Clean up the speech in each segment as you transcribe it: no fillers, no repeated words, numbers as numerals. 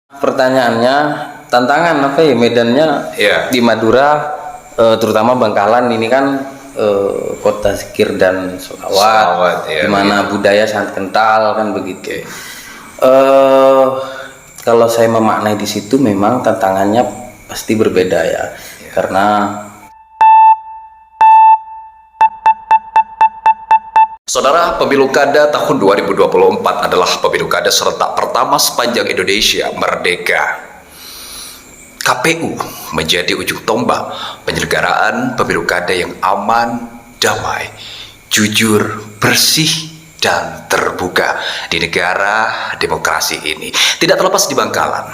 Pertanyaannya, tantangan apa ya medannya di Madura, terutama Bangkalan ini kan kota zikir dan sholawat, di mana budaya sangat kental kan begitu. Kalau saya memaknai di situ memang tantangannya pasti berbeda ya, karena Saudara, pemilu kada tahun 2024 adalah pemilu kada serentak pertama sepanjang Indonesia merdeka. KPU menjadi ujung tombak penyelenggaraan pemilu kada yang aman, damai, jujur, bersih, dan terbuka di negara demokrasi ini. Tidak terlepas di Bangkalan,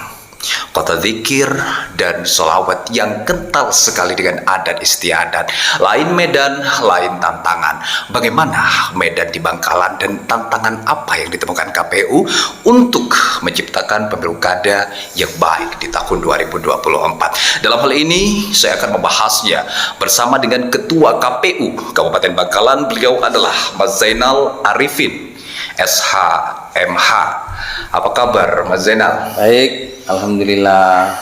kota zikir dan sholawat yang kental sekali dengan adat istiadat. Lain medan, lain tantangan. Bagaimana medan di Bangkalan dan tantangan apa yang ditemukan KPU untuk menciptakan pemilu kada yang baik di tahun 2024. Dalam hal ini saya akan membahasnya bersama dengan Ketua KPU Kabupaten Bangkalan. Beliau adalah Mas Zainal Arifin, SH.MH. Apa kabar Mas Zainal? baik, alhamdulillah.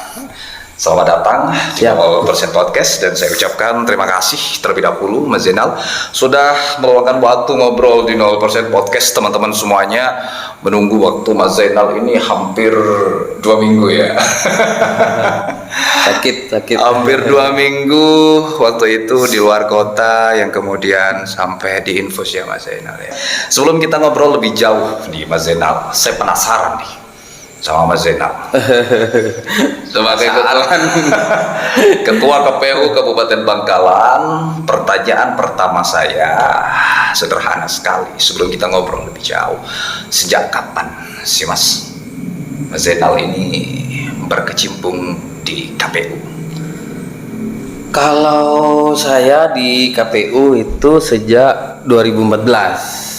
Selamat datang di 0% Podcast, dan saya ucapkan terima kasih terlebih dahulu Mas Zainal sudah meluangkan waktu ngobrol di 0% Podcast. Teman-teman semuanya menunggu waktu Mas Zainal ini hampir 2 minggu ya. sakit Hampir 2 minggu waktu itu di luar kota, yang kemudian sampai di infus ya Mas Zainal ya. Sebelum kita ngobrol lebih jauh nih Mas Zainal, saya penasaran nih sama Mas Zainal sebagai ketua KPU Kabupaten Bangkalan. Pertanyaan pertama saya sederhana sekali sebelum kita ngobrol lebih jauh. Sejak kapan sih Mas Zainal ini berkecimpung di KPU? Kalau saya di KPU itu sejak 2014.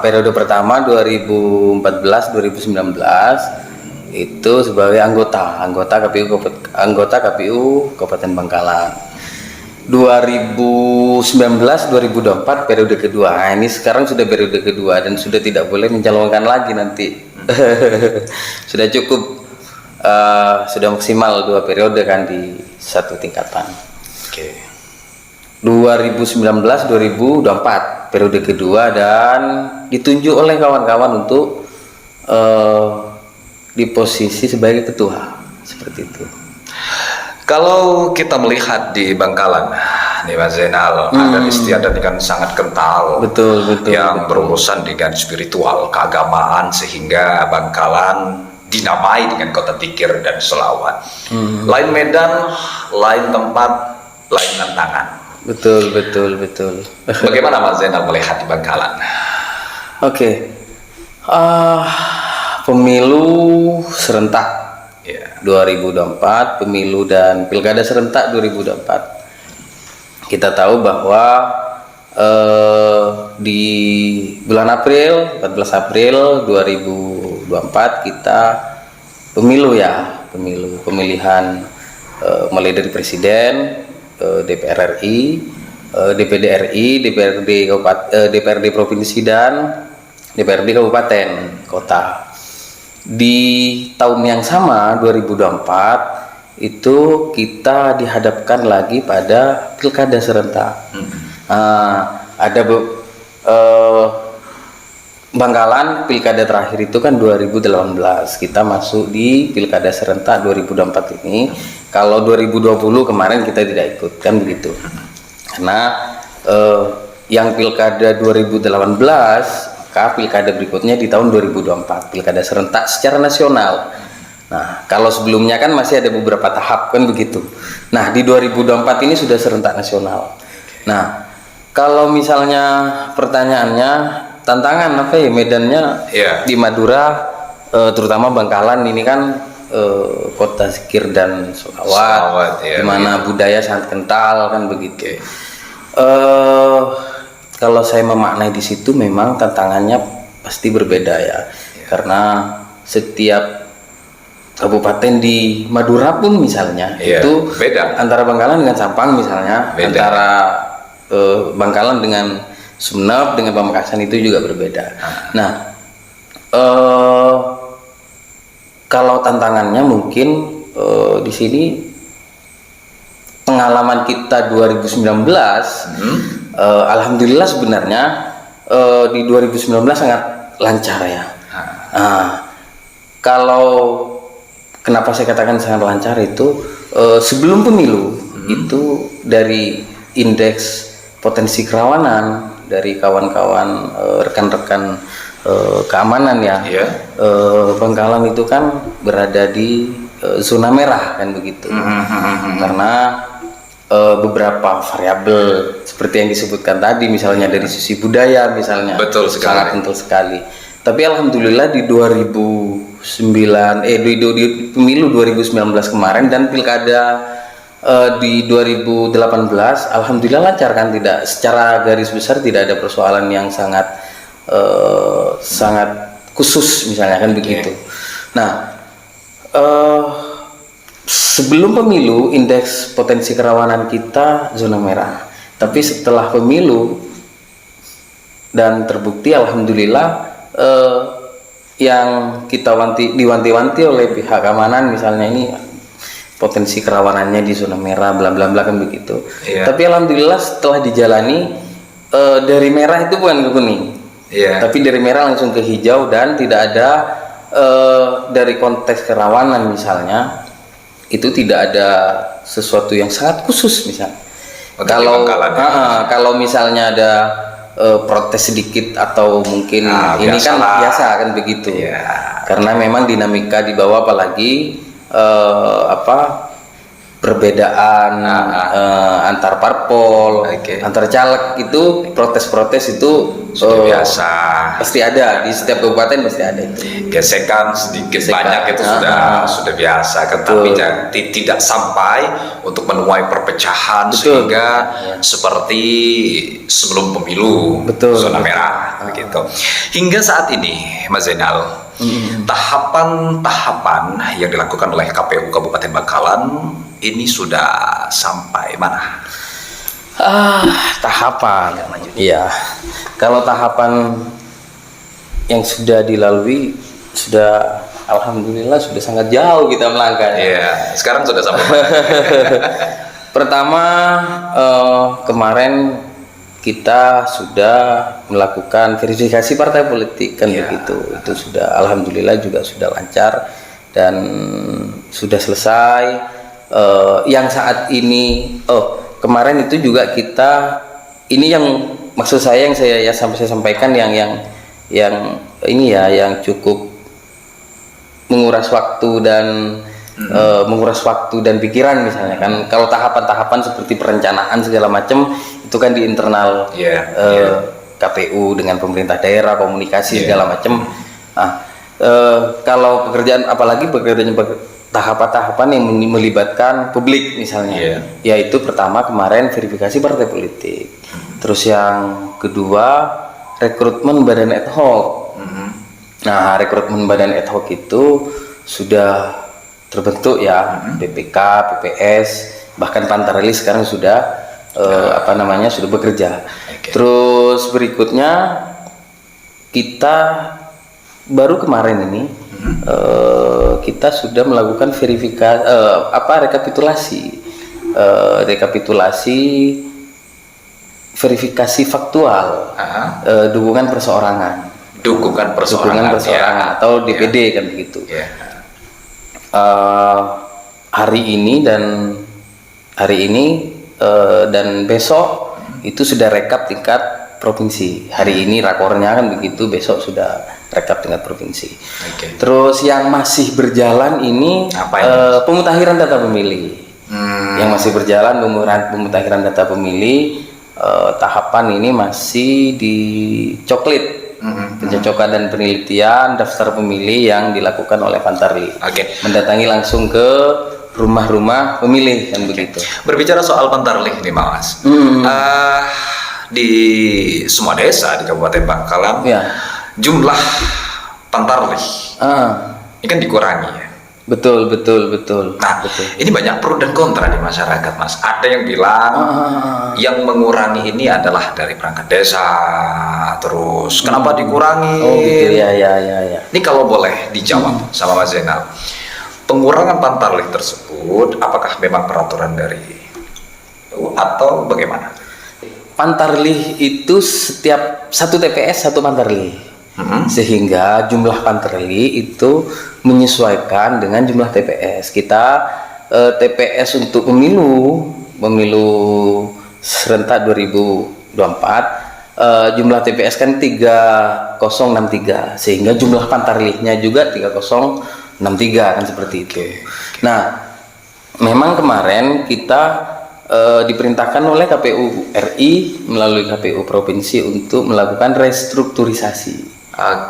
Periode pertama 2014-2019 itu sebagai anggota KPU Kabupaten Bangkalan. 2019-2024 periode kedua. Nah, ini sekarang sudah periode kedua dan sudah tidak boleh mencalonkan lagi nanti. Sudah cukup, sudah maksimal 2 periode kan di satu tingkatan. 2019-2024 periode kedua, dan ditunjuk oleh kawan-kawan untuk di posisi sebagai ketua, seperti itu. Kalau kita melihat di Bangkalan nih Mas Zainal, adat istiadat kan sangat kental, betul, yang berurusan dengan spiritual keagamaan, sehingga Bangkalan dinamai dengan kota zikir dan sholawat. Lain medan, lain tempat, lain tantangan. Betul. Bagaimana Mas Zainal melihat di Bangkalan? Pemilu serentak 2024, pemilu dan pilkada serentak 2024. Kita tahu bahwa di bulan April, 14 April 2024 kita pemilihan mulai dari presiden, DPR RI, DPD RI, DPRD provinsi, dan DPRD kabupaten kota. Di tahun yang sama 2024 itu kita dihadapkan lagi pada pilkada serentak. Bangkalan pilkada terakhir itu kan 2018, kita masuk di pilkada serentak 2024 ini. Kalau 2020 kemarin kita tidak ikut kan begitu, karena yang pilkada 2018, maka pilkada berikutnya di tahun 2024 pilkada serentak secara nasional. Nah, kalau sebelumnya kan masih ada beberapa tahap kan begitu. Nah, di 2024 ini sudah serentak nasional. Nah, kalau misalnya pertanyaannya, tantangan apa ya medannya di Madura, terutama Bangkalan ini kan kota zikir dan sholawat, di mana budaya sangat kental kan begitu. Kalau saya memaknai di situ memang tantangannya pasti berbeda ya, karena setiap kabupaten di Madura pun misalnya itu beda. Antara Bangkalan dengan Sampang misalnya, antara Bangkalan dengan Sumeneb dengan Pamekasan itu juga berbeda. Nah, Kalau tantangannya mungkin di sini pengalaman kita 2019, alhamdulillah sebenarnya di 2019 sangat lancar ya. Nah, kalau kenapa saya katakan sangat lancar itu sebelum pemilu itu dari indeks potensi kerawanan dari kawan-kawan rekan-rekan keamanan ya, Bangkalan itu kan berada di zona merah kan begitu, karena beberapa variabel seperti yang disebutkan tadi, misalnya dari sisi budaya misalnya, betul sekali, sangat kental sekali. Tapi alhamdulillah di 2009 di pemilu 2019 kemarin dan pilkada di 2018 alhamdulillah lancar kan, tidak secara garis besar tidak ada persoalan yang sangat khusus misalnya kan begitu. Nah, sebelum pemilu indeks potensi kerawanan kita zona merah, tapi setelah pemilu dan terbukti alhamdulillah yang kita diwanti-wanti oleh pihak keamanan misalnya ini potensi kerawanannya di zona merah bla bla bla kan begitu. Tapi alhamdulillah setelah dijalani dari merah itu bukan ke kuning, tapi dari merah langsung ke hijau dan tidak ada dari konteks kerawanan misalnya itu tidak ada sesuatu yang sangat khusus misalnya. Kalau misalnya ada protes sedikit atau mungkin ini kan biasa kan begitu, karena memang dinamika di bawah, apalagi perbedaan antar parpol, antar caleg itu protes-protes itu biasa, pasti ada di setiap kabupaten, pasti ada itu. Gesekan sedikit banyak itu sudah biasa, tetapi tidak sampai untuk menuai perpecahan sehingga seperti sebelum pemilu zona merah begitu. Hingga saat ini, Mas Zainal, tahapan-tahapan yang dilakukan oleh KPU Kabupaten Bangkalan ini sudah sampai mana? Tahapan, iya. Kalau tahapan yang sudah dilalui sudah, alhamdulillah sudah sangat jauh kita melangkah. Sekarang sudah sampai mana? Pertama, kemarin kita sudah melakukan verifikasi partai politik kan begitu. Itu sudah alhamdulillah juga sudah lancar dan sudah selesai. Yang saat ini kemarin itu juga kita, ini yang maksud saya yang saya sampaikan yang ini ya, yang cukup menguras waktu dan pikiran misalnya kan. Kalau tahapan-tahapan seperti perencanaan segala macam itu kan di internal KPU dengan pemerintah daerah, komunikasi segala macam. Kalau pekerjaan, apalagi pekerjaan tahapan-tahapan yang melibatkan publik misalnya, yaitu pertama kemarin verifikasi partai politik, terus yang kedua rekrutmen badan ad hoc. Nah, rekrutmen badan ad hoc itu sudah terbentuk ya, BPK, PPS, bahkan Pantareli sekarang sudah sudah bekerja. Terus berikutnya kita baru kemarin ini kita sudah melakukan rekapitulasi verifikasi faktual dukungan perseorangan atau DPD kan begitu. Hari ini dan besok itu sudah rekap tingkat provinsi. Hari ini rakornya kan begitu, besok sudah rekap tingkat provinsi. Terus yang masih berjalan ini pemutahiran data pemilih. Yang masih berjalan pemutahiran data pemilih, tahapan ini masih di coklit, pencocokan dan penelitian daftar pemilih yang dilakukan oleh Pantarli. Mendatangi langsung ke rumah-rumah pemilih kan begitu. Berbicara soal Pantarli ini, Mas, di semua desa di Kabupaten Bangkalan, jumlah Pantarli ini kan dikurangi ya. Betul, betul, betul. Nah, betul. ini banyak pro dan kontra di masyarakat, Mas. Ada yang bilang yang mengurangi ini adalah dari perangkat desa, terus kenapa dikurangi? Oh gitu ya, ya, ya, ya. Ini kalau boleh dijawab sama Mas Zainal, pengurangan pantarlih tersebut apakah memang peraturan dari atau bagaimana? Pantarlih itu setiap satu TPS satu pantarlih. Sehingga jumlah pantarlih itu menyesuaikan dengan jumlah TPS. Kita TPS untuk pemilu serentak 2024, jumlah TPS kan 3063, sehingga jumlah pantarlihnya juga 3063 kan seperti itu. Nah, memang kemarin kita diperintahkan oleh KPU RI melalui KPU provinsi untuk melakukan restrukturisasi.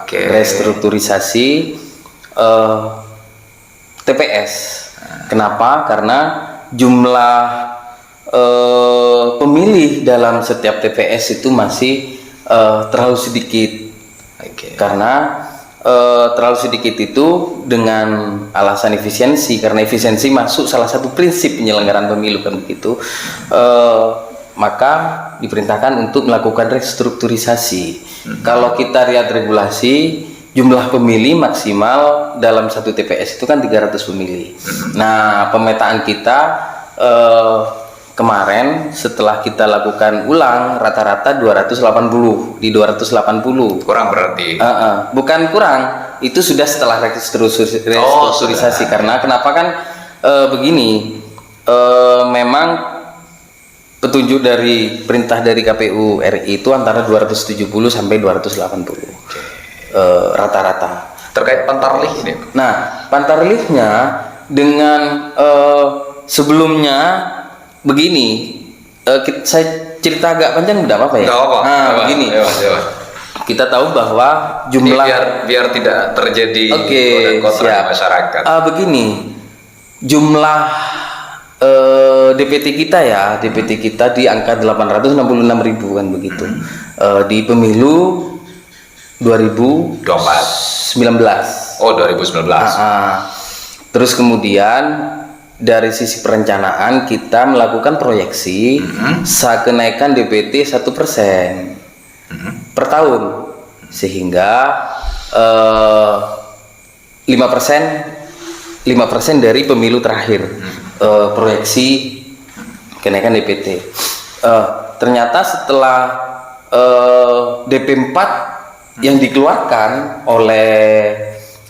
Restrukturisasi TPS. Kenapa? Karena jumlah pemilih dalam setiap TPS itu masih terlalu sedikit. Karena terlalu sedikit itu dengan alasan efisiensi, karena efisiensi masuk salah satu prinsip penyelenggaraan pemilu kan begitu. Maka diperintahkan untuk melakukan restrukturisasi. Kalau kita lihat regulasi, jumlah pemilih maksimal dalam satu TPS itu kan 300 pemilih. Nah, pemetaan kita kemarin setelah kita lakukan ulang rata-rata 280 di 280. Kurang berarti? Bukan kurang, itu sudah setelah restrukturisasi. Karena kenapa kan begini, memang petunjuk dari perintah dari KPU RI itu antara 270 sampai 280 rata-rata. Terkait pantarlih ini? Nah, pantarlihnya dengan sebelumnya begini, saya cerita agak panjang udah apa ya? Nggak apa-apa. Nah, begini. Kita tahu bahwa jumlah biar tidak terjadi kontra di masyarakat. Begini, jumlah DPT kita ya, DPT kita di angka 866.000 kan begitu. Di pemilu 2019. Oh, 2019. Terus kemudian dari sisi perencanaan kita melakukan proyeksi kenaikan DPT 1% per tahun, sehingga 5% dari pemilu terakhir. Proyeksi kenaikan DPT. Ternyata setelah DP 4 yang dikeluarkan oleh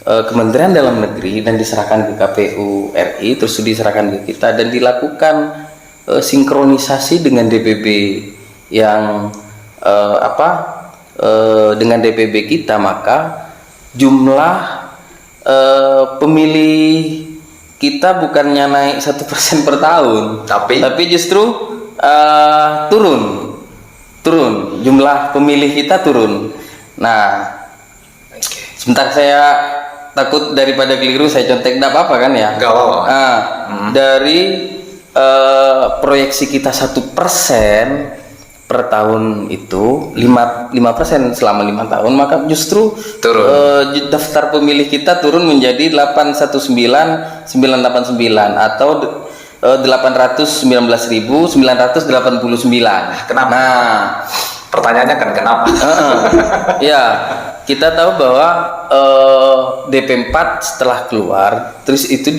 Kementerian Dalam Negeri dan diserahkan ke KPU RI, terus diserahkan ke kita dan dilakukan sinkronisasi dengan DPB yang dengan DPB kita, maka jumlah pemilih kita bukannya naik 1% per tahun, tapi justru turun jumlah pemilih kita turun. Nah, sebentar, saya takut daripada keliru saya contek, enggak apa-apa kan ya? Enggak apa-apa. Dari proyeksi kita 1% per tahun itu 5% selama 5 tahun, maka justru daftar pemilih kita turun menjadi 819.989 atau 819.989. Kenapa? Nah, pertanyaannya kan kenapa? Ya, kita tahu bahwa DP 4 setelah keluar, terus itu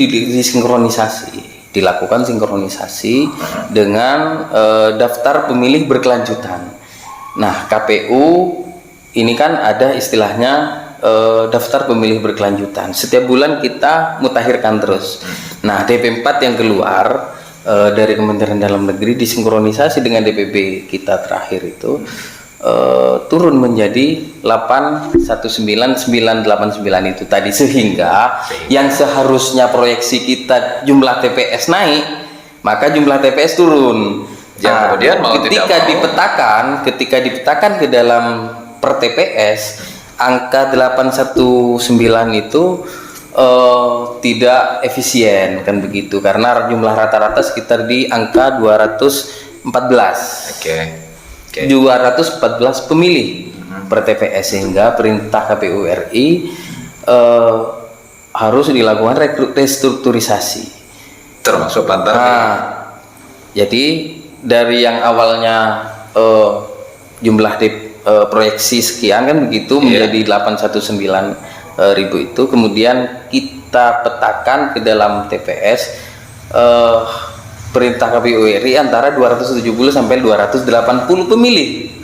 dilakukan sinkronisasi dengan daftar pemilih berkelanjutan. Nah, KPU ini kan ada istilahnya daftar pemilih berkelanjutan. Setiap bulan kita mutakhirkan terus. Nah, DP 4 yang keluar dari Kementerian Dalam Negeri disinkronisasi dengan DPB kita terakhir itu turun menjadi 819.989 itu tadi, sehingga yang seharusnya proyeksi kita jumlah TPS naik, maka jumlah TPS turun. Nah, kemudian ketika dipetakan ke dalam per TPS, angka 819 itu tidak efisien kan begitu, karena jumlah rata-rata sekitar di angka 214. 214 pemilih per TPS, sehingga perintah KPU RI harus dilakukan restrukturisasi. Termasuk Pantar. Nah, jadi dari yang awalnya jumlah proyeksi sekian kan begitu menjadi 819.000 itu, kemudian kita petakan ke dalam TPS perintah KPU RI antara 270 sampai 280 pemilih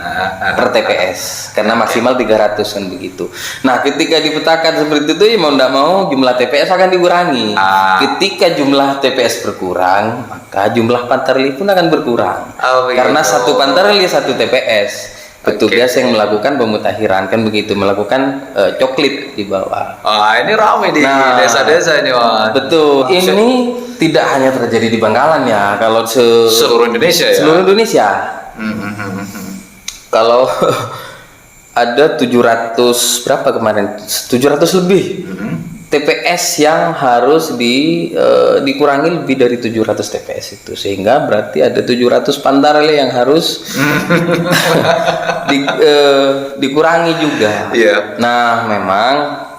per TPS, karena maksimal 300 kan begitu. Nah, ketika dipetakan seperti itu ya mau tidak mau jumlah TPS akan dikurangi. Ketika jumlah TPS berkurang, maka jumlah pantarlih pun akan berkurang. Karena satu pantarlih satu TPS. Petugas yang melakukan pemutakhiran kan begitu, melakukan coklit di bawah. Ini ramai di desa-desa ini, Wan. Betul. Ini tidak hanya terjadi di Bangkalan ya, kalau seluruh Indonesia ya. Seluruh Indonesia. Kalau ada 700 berapa kemarin? 700 lebih TPS yang harus dikurangi lebih dari 700 TPS itu, sehingga berarti ada 700 pantarlih yang harus dikurangi juga. Nah, memang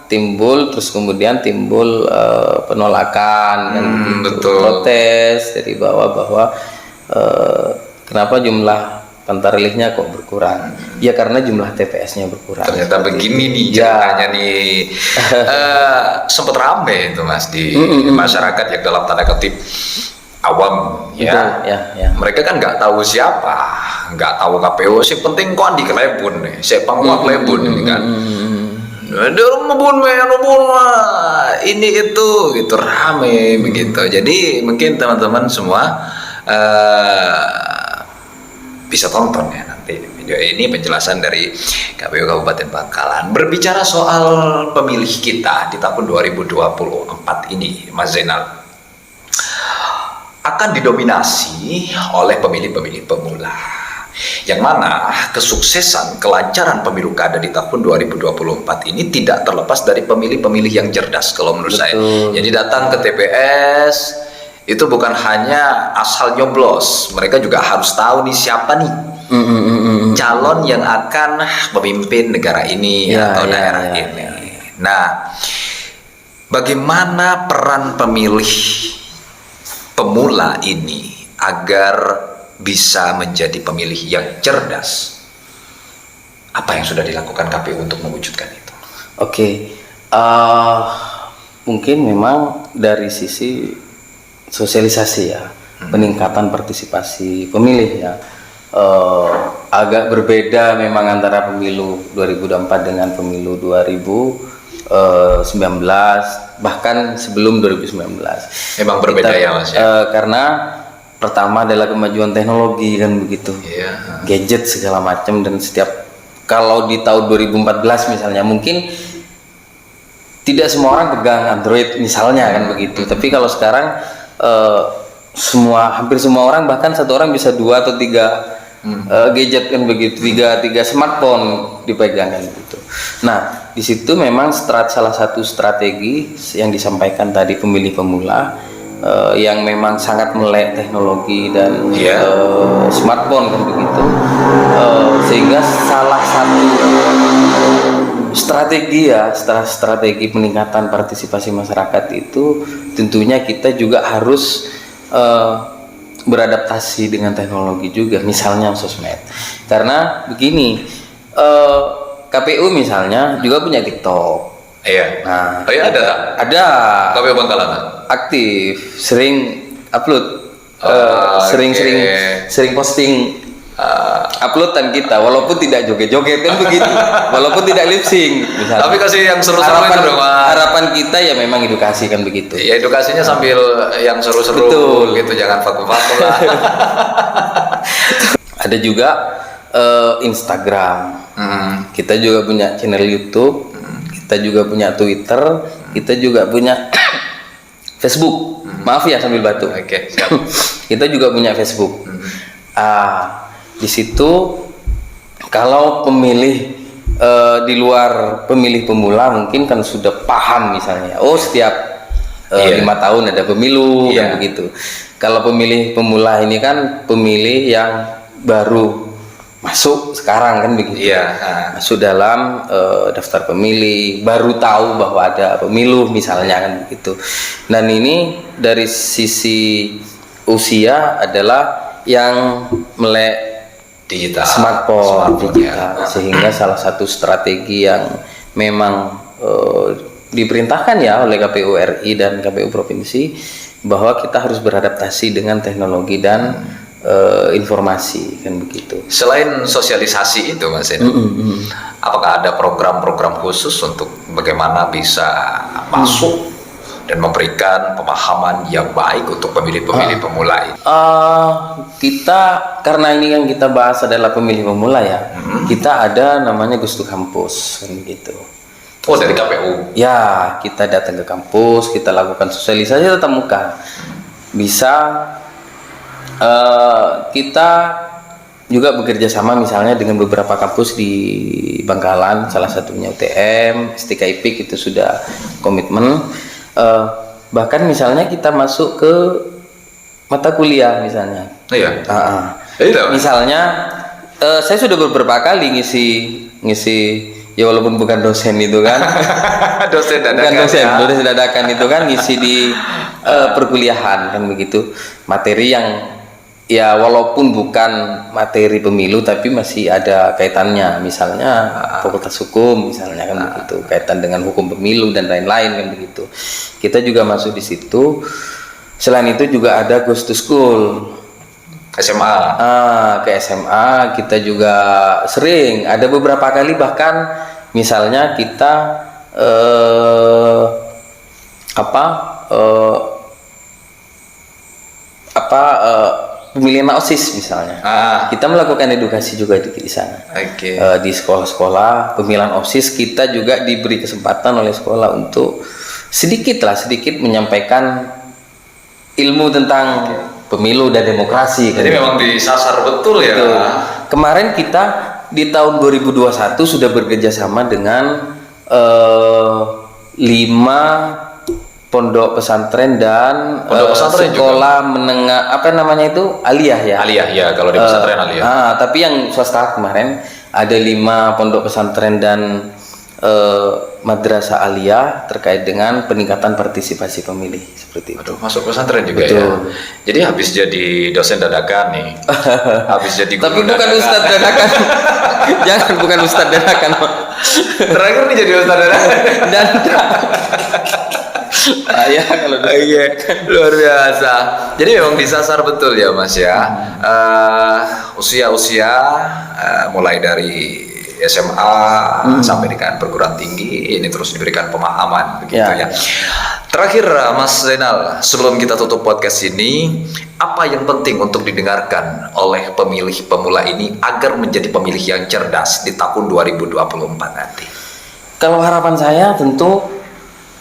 terus kemudian timbul penolakan kan begitu, protes dari bawah bahwa kenapa jumlah pantarlihnya kok berkurang? Ya karena jumlah TPS-nya berkurang. Ternyata begini nih ceritanya nih. Sempat rame itu Mas di masyarakat yang dalam tanda kutip awam ya. Mereka kan nggak tahu siapa, nggak tahu KPU. Si penting kok di kelebun nih, si penguat kelebun ini kan. Ini itu gitu rame begitu. Jadi mungkin teman-teman semua bisa tonton ya nanti video ini penjelasan dari KPU Kabupaten Bangkalan. Berbicara soal pemilih kita di tahun 2024 ini, Mas Zainal, akan didominasi oleh pemilih-pemilih pemula, yang mana kesuksesan kelancaran pemilu kada di tahun 2024 ini tidak terlepas dari pemilih-pemilih yang cerdas kalau menurut saya. Jadi datang ke TPS itu bukan hanya asal nyoblos, mereka juga harus tahu nih siapa nih calon yang akan memimpin negara ini atau daerah ini. Nah, bagaimana peran pemilih pemula ini agar bisa menjadi pemilih yang cerdas? Apa yang sudah dilakukan KPU untuk mewujudkan itu? Mungkin memang dari sisi sosialisasi ya, peningkatan partisipasi pemilih ya, agak berbeda memang antara pemilu 2024 dengan pemilu 2019 bahkan sebelum 2019. Memang berbeda ya Mas ya? Karena pertama adalah kemajuan teknologi kan begitu, gadget segala macam, dan kalau di tahun 2014 misalnya mungkin tidak semua orang pegang Android misalnya kan begitu, tapi kalau sekarang hampir semua orang, bahkan satu orang bisa 2 atau 3 gadget kan begitu, tiga smartphone dipegang kan gitu. Nah, di situ memang salah satu strategi yang disampaikan tadi pemilih pemula yang memang sangat melek teknologi dan smartphone kan begitu, sehingga salah satu strategi peningkatan partisipasi masyarakat itu tentunya kita juga harus beradaptasi dengan teknologi juga, misalnya sosmed. Karena begini, KPU misalnya juga punya TikTok. Nah, ada KPU Bangkalan aktif, sering upload, sering posting uploadan kita, walaupun tidak joget-joget kan begitu, walaupun tidak lip sync misalnya. Tapi kasih yang seru-seru itu dong. Harapan kita ya memang edukasi kan begitu. Ya edukasinya sambil yang seru-seru gitu, jangan vakum-vakum lah. Ada juga Instagram. Kita juga punya channel YouTube, kita juga punya Twitter, kita juga punya Facebook. Maaf ya sambil batuk. Siap. Kita juga punya Facebook. Di situ kalau pemilih di luar pemilih pemula mungkin kan sudah paham misalnya, setiap 5 tahun ada pemilu kan begitu. Kalau pemilih pemula ini kan pemilih yang baru masuk sekarang kan begitu. Iya. Masuk dalam daftar pemilih, baru tahu bahwa ada pemilu misalnya kan begitu. Dan ini dari sisi usia adalah yang melek Digital. smartphone digital. sehingga salah satu strategi yang memang diperintahkan ya oleh KPU RI dan KPU provinsi bahwa kita harus beradaptasi dengan teknologi dan informasi kan begitu. Selain sosialisasi itu Mas Edi, apakah ada program-program khusus untuk bagaimana bisa masuk dan memberikan pemahaman yang baik untuk pemilih-pemilih pemula ini? Kita karena ini yang kita bahas adalah pemilih pemula ya, kita ada namanya Gustu Kampus kan begitu. Oh, dari KPU? Ya, kita datang ke kampus, kita lakukan sosialisasi tatap muka. Bisa kita juga bekerja sama misalnya dengan beberapa kampus di Bangkalan, salah satunya UTM, STKIPIK itu sudah komitmen. Bahkan misalnya kita masuk ke mata kuliah misalnya. Iya. Misalnya saya sudah beberapa kali ngisi ya walaupun bukan dosen itu kan. Dosen dadakan. Bukan dosen dadakan itu kan ngisi di perkuliahan kan begitu. Materi yang ya walaupun bukan materi pemilu tapi masih ada kaitannya, misalnya fakultas hukum misalnya kan begitu, kaitan dengan hukum pemilu dan lain-lain kan begitu. Kita juga masuk di situ. Selain itu juga ada Ghost to School SMA. Ke SMA kita juga sering, ada beberapa kali bahkan misalnya kita pemilihan OSIS misalnya. Kita melakukan edukasi juga di sana. Di sekolah-sekolah pemilihan OSIS kita juga diberi kesempatan oleh sekolah untuk sedikit menyampaikan ilmu tentang pemilu dan demokrasi. Jadi memang disasar betul ya. Kemarin kita di tahun 2021 sudah bekerja sama dengan 5 pondok pesantren dan sekolah juga menengah aliyah ya. Aliyah ya, kalau di pesantren aliyah. Tapi yang swasta kemarin ada 5 pondok pesantren dan madrasah aliyah terkait dengan peningkatan partisipasi pemilih seperti itu. Aduh, masuk pesantren juga. Betul. Ya. Jadi habis jadi dosen dadakan nih. Habis jadi guru. Tapi bukan ustadz dadakan. Jangan, bukan ustadz dadakan. Terakhir nih jadi ustadz dadakan. Dan ya kalau luar biasa. Jadi memang disasar betul ya Mas ya. Usia-usia mulai dari SMA sampai dengan perguruan tinggi ini terus diberikan pemahaman begitu ya. Terakhir Mas Zainal, sebelum kita tutup podcast ini, apa yang penting untuk didengarkan oleh pemilih pemula ini agar menjadi pemilih yang cerdas di tahun 2024 nanti? Kalau harapan saya tentu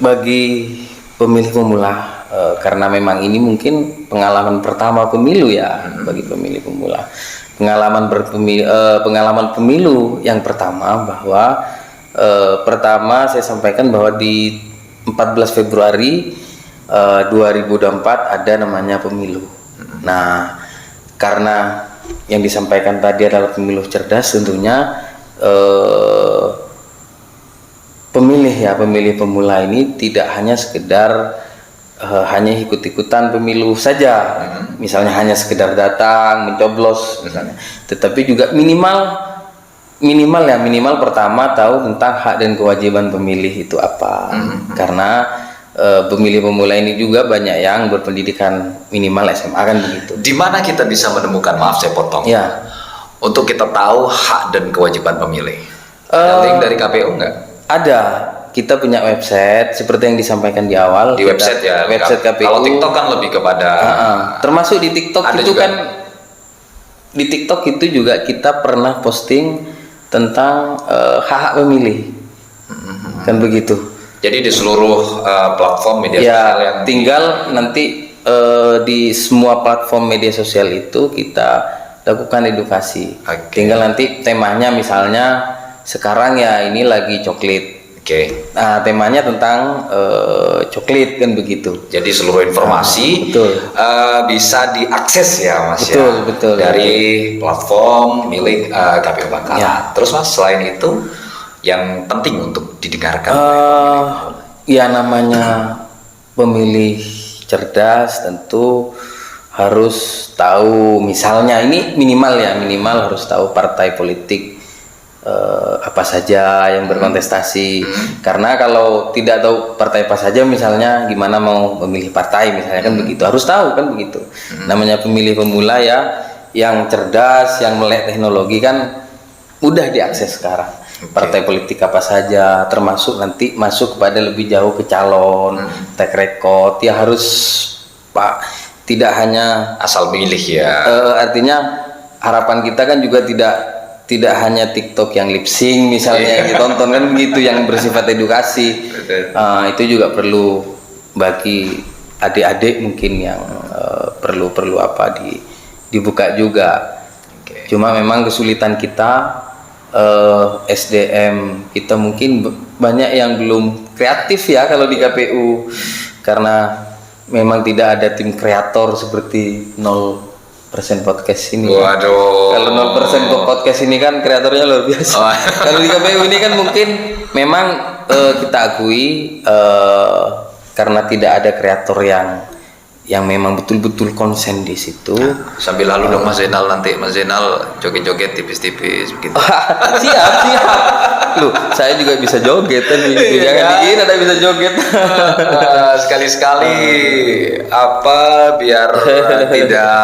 bagi pemilih pemula, karena memang ini mungkin pengalaman pertama pemilu ya bagi pemilih pemula. Pengalaman pemilu yang pertama bahwa pertama saya sampaikan bahwa di 14 Februari 2024 ada namanya pemilu. Nah, karena yang disampaikan tadi adalah pemilu cerdas, tentunya pemilih pemula ini tidak hanya sekedar hanya ikut-ikutan pemilu saja, misalnya hanya sekedar datang mencoblos misalnya, tetapi juga minimal pertama tahu tentang hak dan kewajiban pemilih itu apa. Karena pemilih pemula ini juga banyak yang berpendidikan minimal SMA kan begitu. Di mana kita bisa menemukan, maaf saya potong ya, untuk kita tahu hak dan kewajiban pemilih? Ada link dari KPU nggak? Ada. Kita punya website seperti yang disampaikan di awal. Di website ya. Website KPU. Kalau TikTok kan lebih kepada. Termasuk di TikTok itu juga. Kan di TikTok itu juga kita pernah posting tentang hak-hak pemilih. Kan begitu. Jadi di seluruh platform media sosial yang tinggal nanti di semua platform media sosial itu kita lakukan edukasi. Tinggal nanti temanya misalnya sekarang ya ini lagi coklat Oke. Nah, temanya tentang coklat kan begitu. Jadi seluruh informasi betul. Bisa diakses ya Mas Betul, ya, betul. dari platform milik KPU Bangkalan. Ya. Terus Mas, selain itu yang penting untuk didengarkan? Ya namanya pemilih cerdas tentu harus tahu, misalnya ini minimal harus tahu partai politik apa saja yang berkontestasi. Karena kalau tidak tahu partai apa saja, misalnya gimana mau memilih partai misalnya kan begitu, harus tahu kan begitu. Namanya pemilih pemula ya, yang cerdas, yang melek teknologi kan mudah diakses sekarang. Partai politik apa saja, termasuk nanti masuk kepada lebih jauh ke calon, track record ya harus Pak, tidak hanya Asal milih ya. artinya harapan kita kan juga tidak hanya TikTok yang lip sync misalnya yang ditonton kan begitu, yang bersifat edukasi. Itu juga perlu bagi adik-adik mungkin yang perlu apa dibuka juga. Cuma memang kesulitan kita SDM kita mungkin banyak yang belum kreatif ya kalau di KPU, karena memang tidak ada tim kreator seperti 0% podcast ini. Waduh. Kalau 0% podcast ini kan kreatornya luar biasa. Kalau di KPU ini kan mungkin memang kita akui karena tidak ada kreator yang memang betul-betul konsen di situ. Sambil lalu dong Mas Zainal, nanti Mas Zainal joget-joget tipis-tipis begitu. siap. Loh, saya juga bisa joget kan begitu. Jangan dikira ada bisa joget. Sekali-sekali apa biar tidak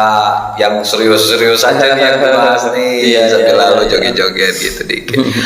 yang serius-serius aja nih yang dibahas nih, sambil lalu joget-joget gitu dikit.